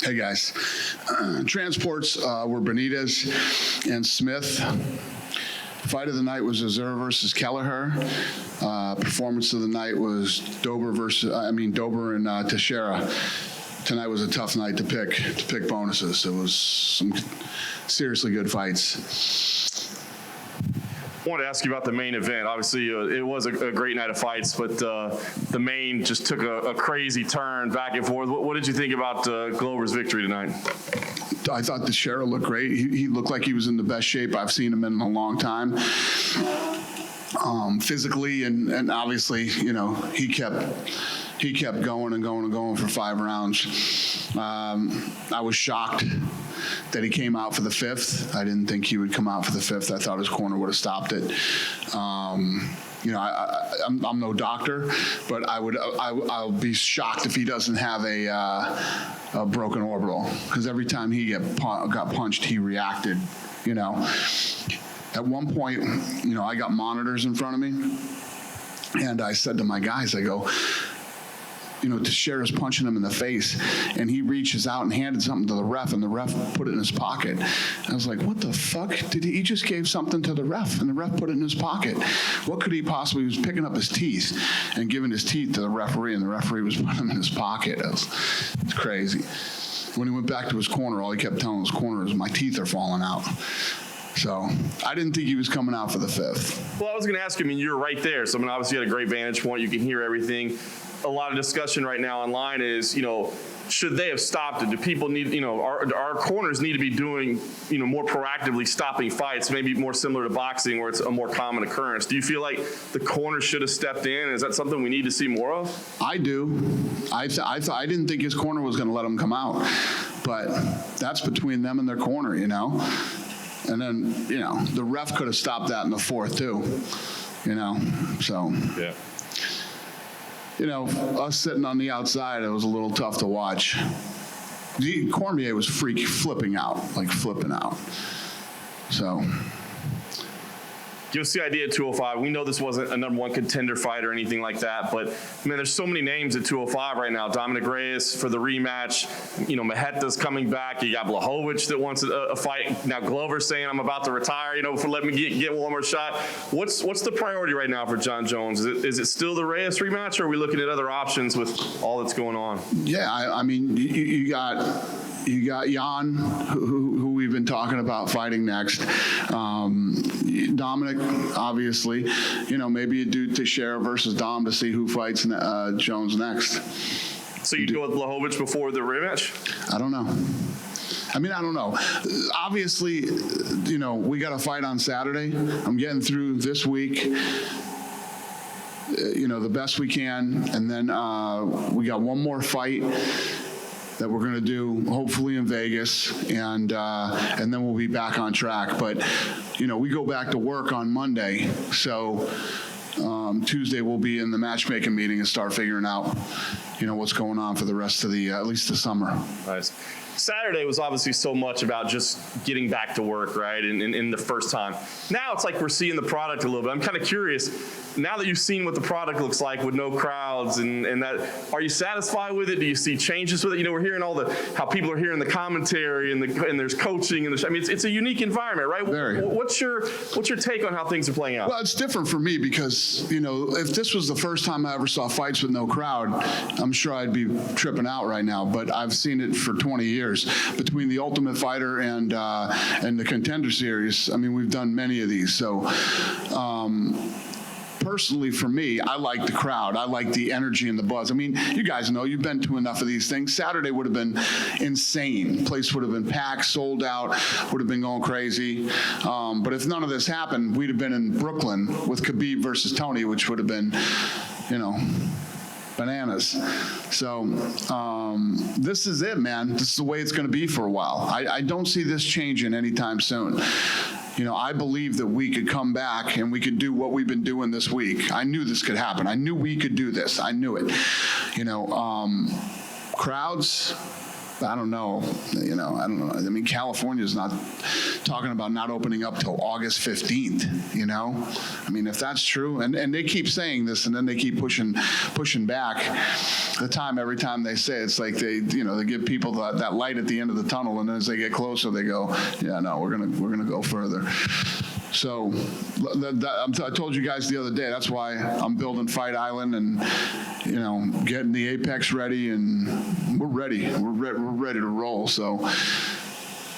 Hey guys, transports were Benitez and Smith. Fight of the night was Azur versus Kelleher. Performance of the night was Dober and Teixeira. Tonight was a tough night to pick bonuses. It was some seriously good fights. I wanted to ask you about the main event. Obviously, it was a great night of fights, but the main just took a crazy turn back and forth. What did you think about Glover's victory tonight? I thought Teixeira looked great. He looked like he was in the best shape I've seen him in a long time. Physically and obviously, you know, he kept going and going and going for 5 rounds. I was shocked that he came out for the 5th. I didn't think he would come out for the 5th. I thought his corner would have stopped it. You know, I'm no doctor, but I'll be shocked if he doesn't have a broken orbital, because every time he got punched, he reacted. You know, at one point, you know, I got monitors in front of me, and I said to my guys, I go, you know, Teixeira's punching him in the face, and he reaches out and handed something to the ref, and the ref put it in his pocket. I was like, what the fuck? He just gave something to the ref, and the ref put it in his pocket. What could he possibly? He was picking up his teeth and giving his teeth to the referee, and the referee was putting them in his pocket. It's crazy. When he went back to his corner, all he kept telling his corner is, my teeth are falling out. So I didn't think he was coming out for the 5th. Well, I was going to ask you, I mean, you're right there. So, I mean, obviously you had a great vantage point. You can hear everything. A lot of discussion right now online is, you know, should they have stopped it? Do people need, you know, our corners need to be doing, you know, more proactively stopping fights, maybe more similar to boxing where it's a more common occurrence? Do you feel like the corner should have stepped in? Is that something we need to see more of? I do. I didn't think his corner was going to let him come out, but that's between them and their corner, you know. And then, you know, the ref could have stopped that in the 4th too, you know, so. Yeah. You know, us sitting on the outside, it was a little tough to watch. Cormier was flipping out. So. Give us the idea at 205. We know this wasn't a #1 contender fight or anything like that, but man, there's so many names at 205 right now. Dominic Reyes for the rematch. You know, Maheta's coming back. You got Blachowicz that wants a fight. Now Glover's saying, I'm about to retire, you know, let me get one more shot. What's the priority right now for John Jones? Is it still the Reyes rematch, or are we looking at other options with all that's going on? Yeah, I mean, you got Jan, who we've been talking about fighting next. Dominic, obviously. You know, maybe you do Teixeira versus Dom to see who fights Jones next. So you go with Blachowicz before the rematch? I don't know. I mean, I don't know. Obviously, you know, we got a fight on Saturday. I'm getting through this week, you know, the best we can. And then we got one more fight that we're going to do, hopefully in Vegas, and then we'll be back on track. But, you know, we go back to work on Monday, so Tuesday we'll be in the matchmaking meeting and start figuring out, you know, what's going on for the rest of the, at least the summer. Nice. Saturday was obviously so much about just getting back to work, right, in the first time. Now it's like we're seeing the product a little bit. I'm kind of curious, now that you've seen what the product looks like with no crowds and that, are you satisfied with it? Do you see changes with it? You know, we're hearing how people are hearing the commentary and there's coaching. I mean, it's a unique environment, right? Very. What's your take on how things are playing out? Well, it's different for me because, you know, if this was the first time I ever saw fights with no crowd, I'm sure I'd be tripping out right now. But I've seen it for 20 years. Between the Ultimate Fighter and the Contender Series, I mean, we've done many of these. So personally, for me, I like the crowd. I like the energy and the buzz. I mean, you guys know, you've been to enough of these things. Saturday would have been insane. Place would have been packed, sold out, would have been going crazy. But if none of this happened, we'd have been in Brooklyn with Khabib versus Tony, which would have been, you know, bananas. So this is it, man. This is the way it's going to be for a while. I don't see this changing anytime soon. You know, I believe that we could come back and we could do what we've been doing this week. I knew this could happen. I knew we could do this. I knew it. You know, crowds, I don't know. You know, I don't know. I mean, California is not talking about not opening up till August 15th, you know? I mean, if that's true, and they keep saying this, and then they keep pushing back every time they say it, it's like they give people that light at the end of the tunnel, and then as they get closer, they go, yeah, no, we're gonna go further. So I told you guys the other day, that's why I'm building Fight Island and, getting the Apex ready, and we're ready. We're ready to roll. So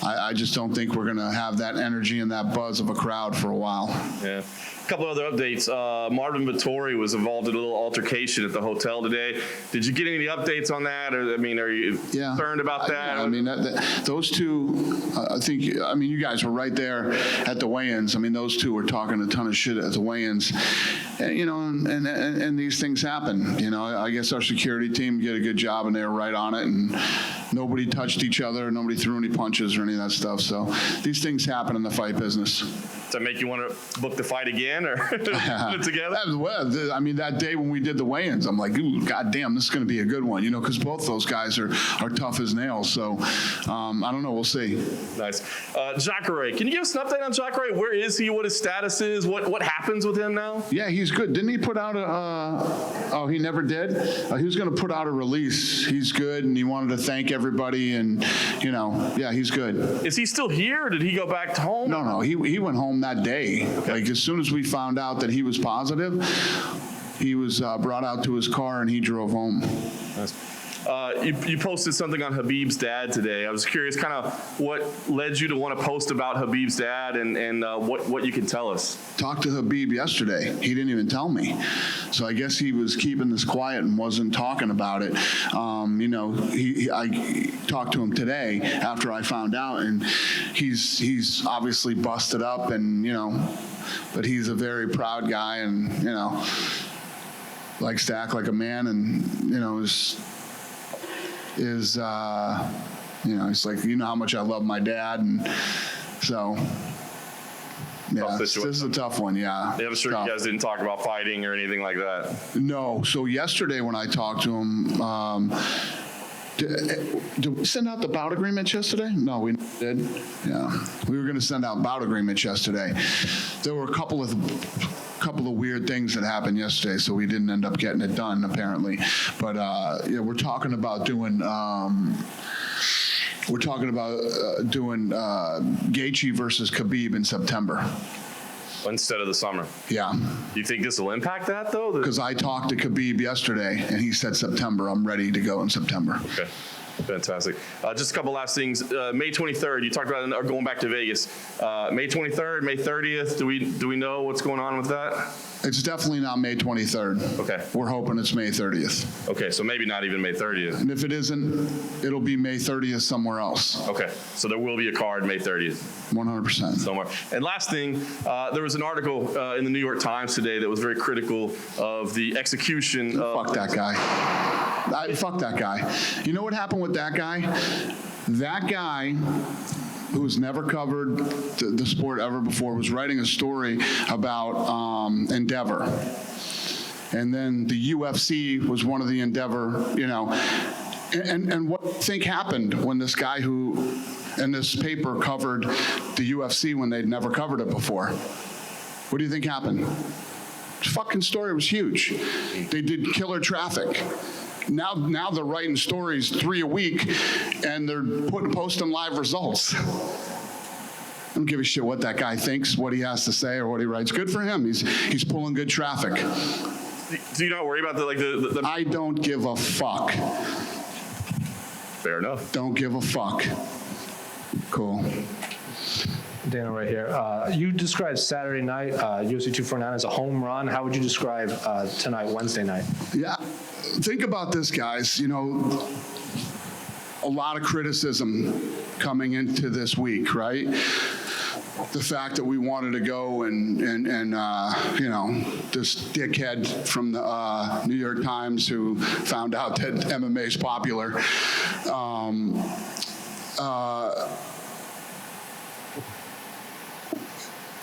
I just don't think we're going to have that energy and that buzz of a crowd for a while. Yeah. A couple other updates. Marvin Vittori was involved in a little altercation at the hotel today. Did you get any updates on that? Or, are you concerned about that? I mean, those two, I think, you guys were right there at the weigh-ins. I mean, those two were talking a ton of shit at the weigh-ins. And these things happen. I guess our security team did a good job, and they were right on it, and nobody touched each other, nobody threw any punches or any of that stuff. So these things happen in the fight business. Does that make you want to book the fight again or put it together? That day when we did the weigh-ins, I'm like, ooh, goddamn, this is going to be a good one, because both those guys are tough as nails. So I don't know. We'll see. Nice. Jacare, can you give us an update on Jacare? Where is he? What his status is? What happens with him now? Yeah, he's good. Didn't he put out he never did? He was going to put out a release. He's good, and he wanted to thank everybody, and, yeah, he's good. Is he still here, or did he go back to home? No, he went home that day. Okay. Like, as soon as we found out that he was positive, he was brought out to his car, and he drove home. Nice. You posted something on Khabib's dad today. I was curious kind of what led you to want to post about Khabib's dad and what you can tell us. Talked to Khabib yesterday. He didn't even tell me. So I guess he was keeping this quiet and wasn't talking about it. I talked to him today after I found out, and he's obviously busted up, and, but he's a very proud guy, and, likes to act like a man, and, is he's like, how much I love my dad, and so yeah, this is a tough one. Yeah, I'm sure you guys didn't talk about fighting or anything like that. No. So yesterday when I talked to him, did we send out the bout agreements yesterday? No, we did. Yeah, we were going to send out bout agreements yesterday. There were a couple of weird things that happened yesterday, so we didn't end up getting it done, apparently. But we're talking about doing Gaethje versus Khabib in September. Instead of the summer. Yeah. Do you think this will impact that, though? Because I talked to Khabib yesterday, and he said September. I'm ready to go in September. Okay. Fantastic. Just a couple last things. May 23rd, you talked about going back to Vegas. May 23rd, May 30th. Do we know what's going on with that? It's definitely not May 23rd. Okay. We're hoping it's May 30th. Okay, so maybe not even May 30th. And if it isn't, it'll be May 30th somewhere else. Okay, so there will be a card May 30th. 100%. Somewhere. And last thing, there was an article in the New York Times today that was very critical of the execution of... Fuck that guy. Fuck that guy. You know what happened with that guy? That guy, who's never covered the sport ever before, was writing a story about Endeavor. And then the UFC was one of the Endeavor, And what do you think happened when this guy who, in this paper, covered the UFC when they'd never covered it before? What do you think happened? The fucking story was huge. They did killer traffic. Now they're writing stories 3 a week, and they're posting live results. I don't give a shit what that guy thinks, what he has to say, or what he writes. Good for him. He's pulling good traffic. Do you not worry about the... I don't give a fuck. Fair enough. Don't give a fuck. Cool. Dana right here. You described Saturday night, UFC 249 as a home run. How would you describe tonight, Wednesday night? Yeah. Think about this, guys. A lot of criticism coming into this week, right? The fact that we wanted to go and this dickhead from the New York Times who found out that MMA is popular.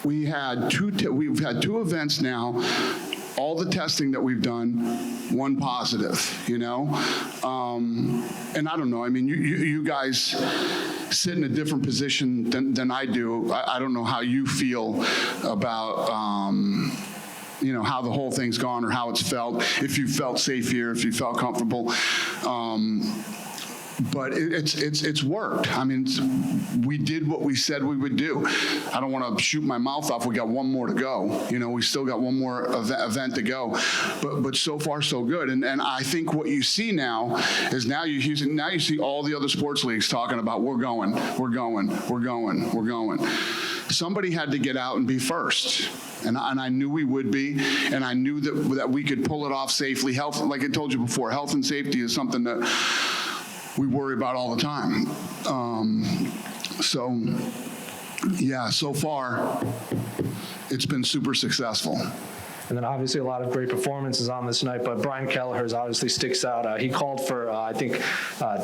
We've had two events now. All the testing that we've done, one positive, And I don't know. I mean, you guys sit in a different position than I do. I don't know how you feel about, how the whole thing's gone or how it's felt, if you felt safe here, if you felt comfortable. But it's worked. I mean, we did what we said we would do. I don't want to shoot my mouth off. We got one more to go. We still got one more event to go. But so far, so good. And I think what you see now is now you see all the other sports leagues talking about we're going. Somebody had to get out and be first. And I knew we would be, and I knew that we could pull it off safely. Health, like I told you before, health and safety is something that we worry about all the time. So far, it's been super successful. And then obviously a lot of great performances on this night, but Brian Kelleher's obviously sticks out. He called for, I think,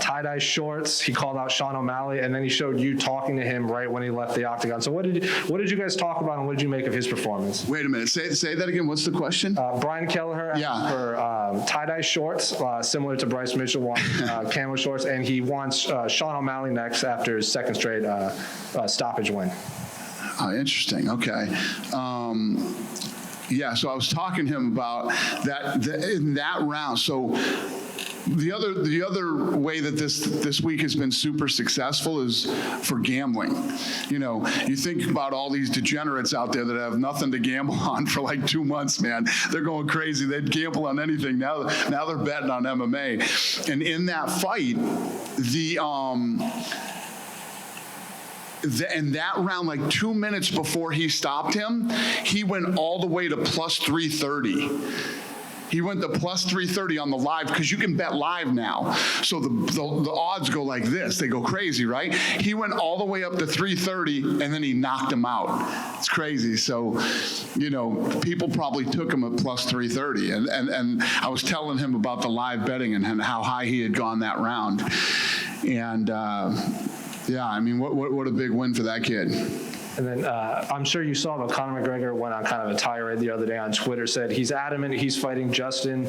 tie-dye shorts. He called out Sean O'Malley, and then he showed you talking to him right when he left the octagon. So what did you guys talk about, and what did you make of his performance? Wait a minute. Say that again. What's the question? Brian Kelleher asked for tie-dye shorts, similar to Bryce Mitchell wants camo shorts, and he wants Sean O'Malley next after his second straight stoppage win. Oh, interesting. Okay. So I was talking to him about that in that round. So the other way that this week has been super successful is for gambling. You think about all these degenerates out there that have nothing to gamble on for like 2 months, man. They're going crazy. They'd gamble on anything. Now they're betting on MMA. And in that fight, in that round, like 2 minutes before he stopped him, he went all the way to plus 330. He went to plus 330 on the live, because you can bet live now. So the odds go like this. They go crazy, right? He went all the way up to 330, and then he knocked him out. It's crazy. So, people probably took him at plus 330. And I was telling him about the live betting and how high he had gone that round. And, what a big win for that kid. And then I'm sure you saw, but Conor McGregor went on kind of a tirade the other day on Twitter, said he's adamant he's fighting Justin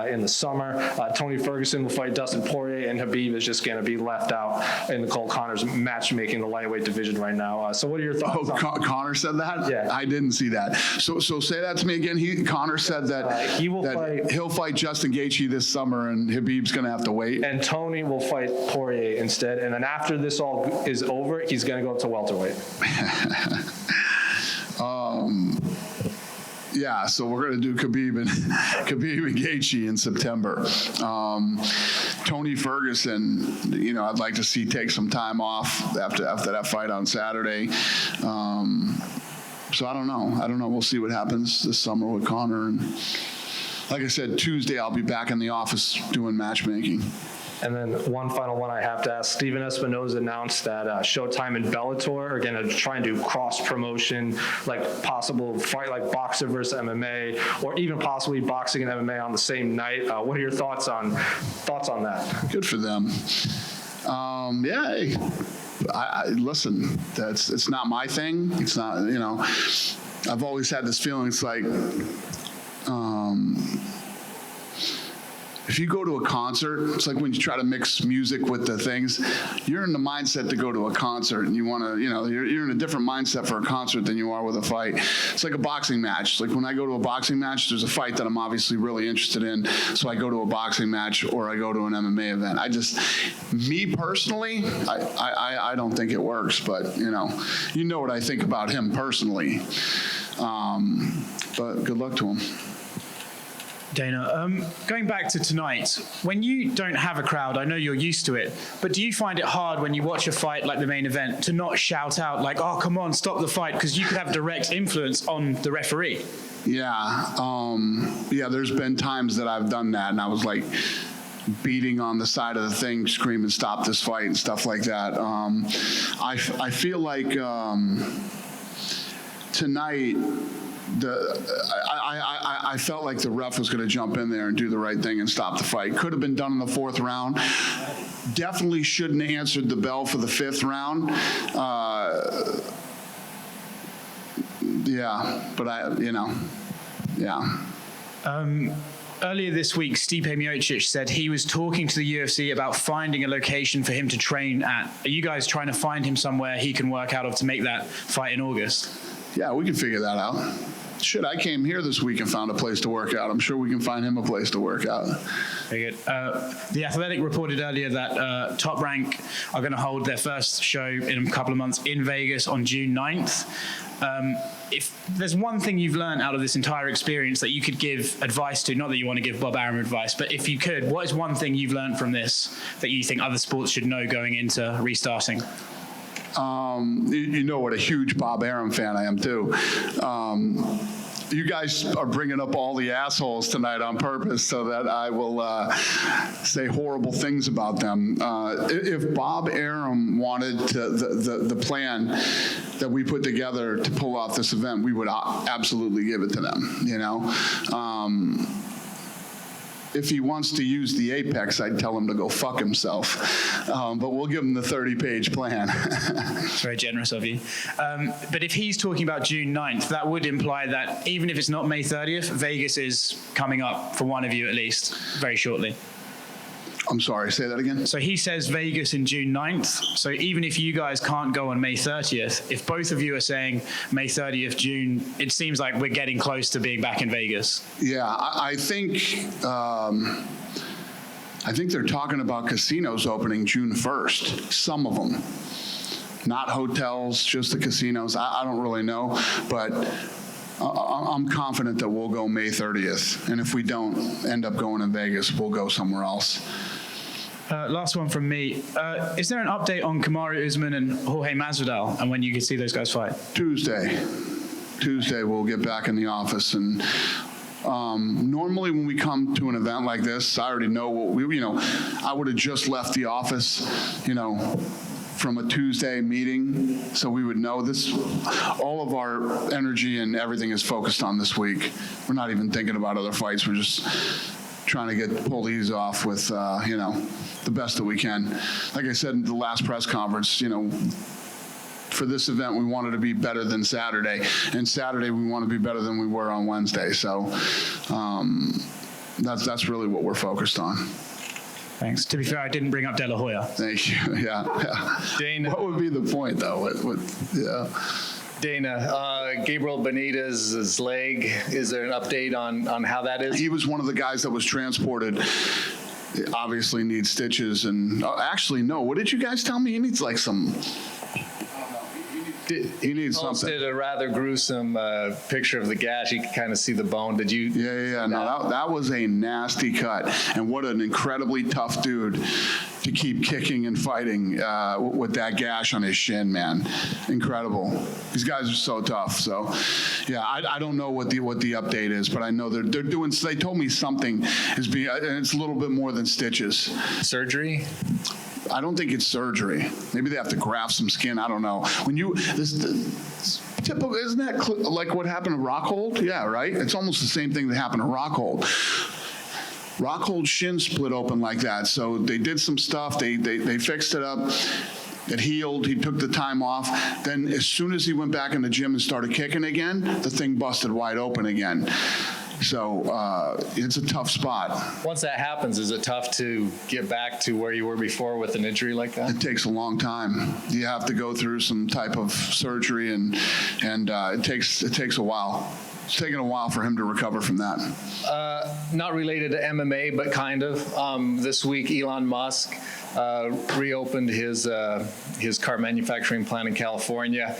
in the summer. Tony Ferguson will fight Dustin Poirier, and Khabib is just going to be left out in Nicole Connor's matchmaking the lightweight division right now. So what are your thoughts? Conor said that? Yeah. I didn't see that. So say that to me again. Conor said that he'll fight Justin Gaethje this summer, and Khabib's going to have to wait. And Tony will fight Poirier instead. And then after this all is over, he's going to go up to welterweight. So we're going to do Khabib and Gaethje in September. Tony Ferguson, I'd like to see take some time off after that fight on Saturday. So I don't know. We'll see what happens this summer with Conor. And like I said, Tuesday I'll be back in the office doing matchmaking. And then one final one I have to ask. Steven Espinoza announced that Showtime and Bellator are going to try and do cross-promotion, like possible fight like boxer versus MMA, or even possibly boxing and MMA on the same night. What are your thoughts on that? Good for them. Listen, it's not my thing. It's not, I've always had this feeling. It's like, if you go to a concert, it's like when you try to mix music with the things, you're in the mindset to go to a concert, and you want to, you're in a different mindset for a concert than you are with a fight. It's like a boxing match. Like when I go to a boxing match, there's a fight that I'm obviously really interested in, so I go to a boxing match or I go to an MMA event. Me personally, I don't think it works, but you know what I think about him personally. But good luck to him. Dana, going back to tonight, when you don't have a crowd, I know you're used to it, but do you find it hard when you watch a fight like the main event to not shout out like, oh, come on, stop the fight, because you could have direct influence on the referee? There's been times that I've done that, and I was like beating on the side of the thing, screaming, stop this fight, and stuff like that. I feel like tonight, I felt like the ref was going to jump in there and do the right thing and stop the fight. Could have been done in the fourth round. Definitely shouldn't have answered the bell for the fifth round. earlier this week, Stipe Miocic said he was talking to the UFC about finding a location for him to train at. Are you guys trying to find him somewhere he can work out of to make that fight in August? Yeah, we can figure that out. Shit, I came here this week and found a place to work out. I'm sure we can find him a place to work out. Very good. The Athletic reported earlier that Top Rank are going to hold their first show in a couple of months in Vegas on June 9th. If there's one thing you've learned out of this entire experience that you could give advice to, not that you want to give Bob Arum advice, but if you could, what is one thing you've learned from this that you think other sports should know going into restarting? You know what a huge Bob Arum fan I am too. You guys are bringing up all the assholes tonight on purpose so that I will say horrible things about them. If Bob Arum wanted the plan that we put together to pull off this event, we would absolutely give it to them, you know. If he wants to use the Apex, I'd tell him to go fuck himself. But we'll give him the 30-page plan. It's very generous of you. But if he's talking about June 9th, that would imply that even if it's not May 30th, Vegas is coming up for one of you at least very shortly. I'm sorry, say that again? So he says Vegas in June 9th. So even if you guys can't go on May 30th, if both of you are saying May 30th, June, it seems like we're getting close to being back in Vegas. Yeah, I think they're talking about casinos opening June 1st, some of them. Not hotels, just the casinos. I don't really know, but I'm confident that we'll go May 30th. And if we don't end up going in Vegas, we'll go somewhere else. Last one from me. Is there an update on Kamaru Usman and Jorge Masvidal and when you can see those guys fight? Tuesday we'll get back in the office, and normally when we come to an event like this, I already know what I would have just left the office, from a Tuesday meeting, so we would know this. All of our energy and everything is focused on this week. We're not even thinking about other fights. We're just trying to pull these off with, the best that we can. Like I said in the last press conference, for this event, we wanted to be better than Saturday, and Saturday we want to be better than we were on Wednesday. So that's really what we're focused on. Thanks. To be fair, I didn't bring up De La Hoya. Thank you. Yeah. Dana. What would be the point, though? Dana, Gabriel Benitez's leg, is there an update on how that is? He was one of the guys that was transported. He obviously needs stitches, and actually, no. What did you guys tell me? He needs like some. He needs something. Posted a rather gruesome picture of the gash. You can kind of see the bone. Did you? Yeah. No, that was a nasty cut, and what an incredibly tough dude to keep kicking and fighting with that gash on his shin, man. Incredible. These guys are so tough. So, yeah, I don't know what the update is, but I know they're doing. They told me something is being, and it's a little bit more than stitches. Surgery? I don't think it's surgery. Maybe they have to graft some skin. I don't know. Typical, isn't that like what happened to Rockhold? Yeah, right? It's almost the same thing that happened to Rockhold. Rockhold's shin split open like that. So they did some stuff. They fixed it up. It healed. He took the time off. Then as soon as he went back in the gym and started kicking again, the thing busted wide open again. So it's a tough spot. Once that happens, is it tough to get back to where you were before with an injury like that? It takes a long time. You have to go through some type of surgery, and it takes a while. It's taken a while for him to recover from that. Not related to MMA, but kind of. This week, Elon Musk reopened his car manufacturing plant in California.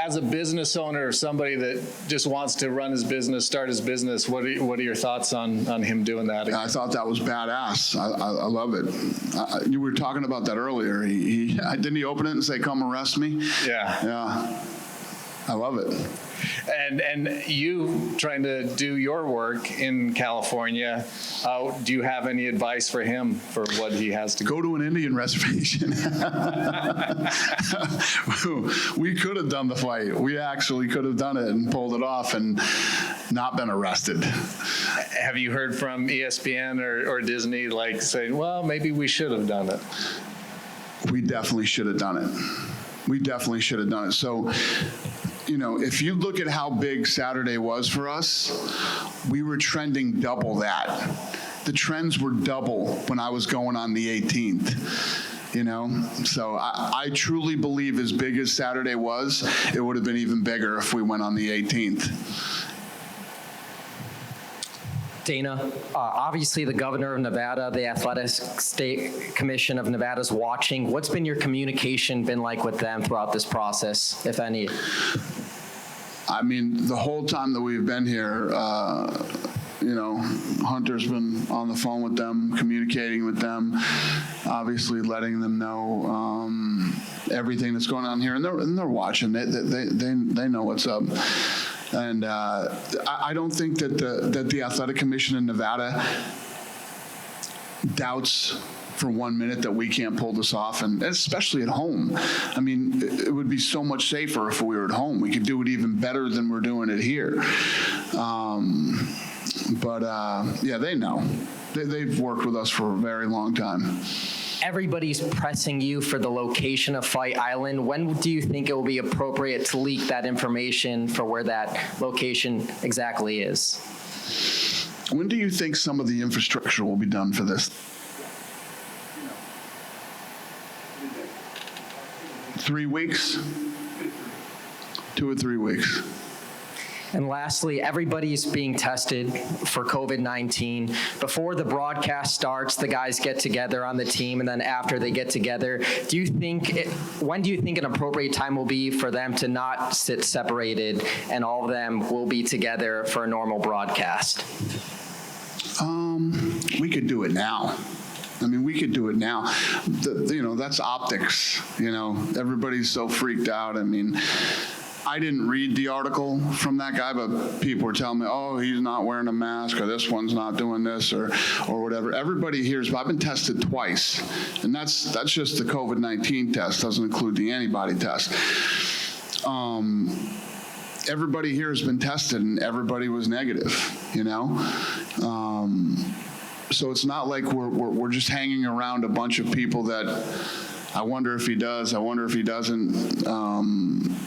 As a business owner, somebody that just wants to run his business, start his business, what are your thoughts on him doing that? I thought that was badass. I love it. You were talking about that earlier. Didn't he open it and say, "Come arrest me"? Yeah. I love it. And you trying to do your work in California, do you have any advice for him for what he has to go to an Indian reservation? We could have done the fight. We actually could have done it and pulled it off and not been arrested. Have you heard from ESPN or Disney like saying, well, maybe we should have done it? We definitely should have done it. So you know, if you look at how big Saturday was for us, we were trending double that. The trends were double when I was going on the 18th, you know? So I truly believe as big as Saturday was, it would have been even bigger if we went on the 18th. Dana, obviously the governor of Nevada, the Athletic State Commission of Nevada is watching. What's been your communication been like with them throughout this process, if any? I mean, the whole time that we've been here, you know, Hunter's been on the phone with them, communicating with them, obviously letting them know everything that's going on here, and they're watching. They know what's up. And I don't think that the Athletic Commission in Nevada doubts for 1 minute that we can't pull this off, and especially at home. I mean, it would be so much safer if we were at home. We could do it even better than we're doing it here. Yeah, they know. They've worked with us for a very long time. Everybody's pressing you for the location of Fight Island. When do you think it will be appropriate to leak that information for where that location exactly is? When do you think some of the infrastructure will be done for this? 3 weeks? 2 or 3 weeks. And lastly, everybody's being tested for COVID-19. Before the broadcast starts, the guys get together on the team, and then after they get together, when do you think an appropriate time will be for them to not sit separated and all of them will be together for a normal broadcast? We could do it now. I mean, we could do it now. You know, that's optics. You know, everybody's so freaked out. I mean, I didn't read the article from that guy, but people were telling me, oh, he's not wearing a mask, or this one's not doing this, or whatever. Everybody hears, I've been tested twice, and that's just the COVID-19 test, doesn't include the antibody test. Everybody here has been tested, and everybody was negative, you know? So it's not like we're just hanging around a bunch of people that I wonder if he does, I wonder if he doesn't.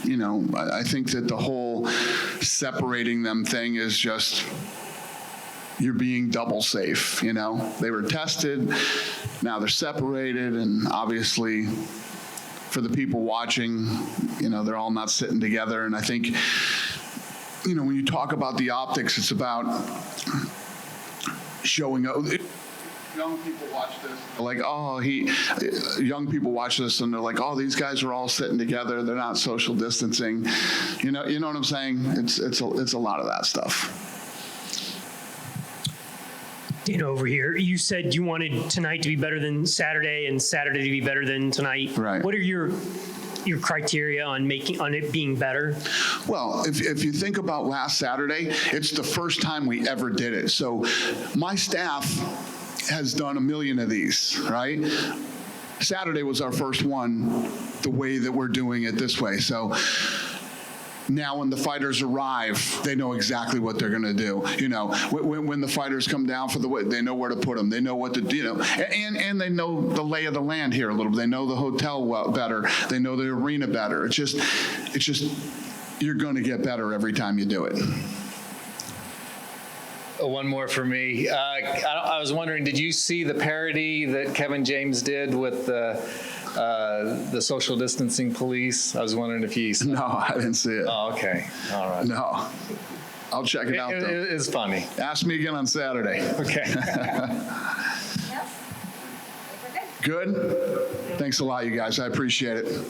You know, I think that the whole separating them thing is just, you're being double safe, you know? They were tested, now they're separated, and obviously for the people watching, you know, they're all not sitting together. And I think, you know, when you talk about the optics, it's about showing up. Young people watch this, they're like, oh, young people watch this and they're like, oh, these guys are all sitting together, they're not social distancing. You know what I'm saying? It's a lot of that stuff. Dana, over here, you said you wanted tonight to be better than Saturday and Saturday to be better than tonight. Right. What are your criteria on it being better? Well, if you think about last Saturday, it's the first time we ever did it. So my staff has done 1 million of these, right? Saturday was our first one, the way that we're doing it this way. So now when the fighters arrive, they know exactly what they're going to do. You know, when the fighters come down for the weight, they know where to put them. They know what to do, you know, and they know the lay of the land here a little bit. They know the hotel better. They know the arena better. It's just, you're going to get better every time you do it. One more for me. I was wondering, did you see the parody that Kevin James did with the social distancing police? I was wondering if you saw. No, I didn't see it. Oh, okay. All right. No. I'll check it out, though. It's funny. Ask me again on Saturday. Okay. Good? Thanks a lot, you guys. I appreciate it.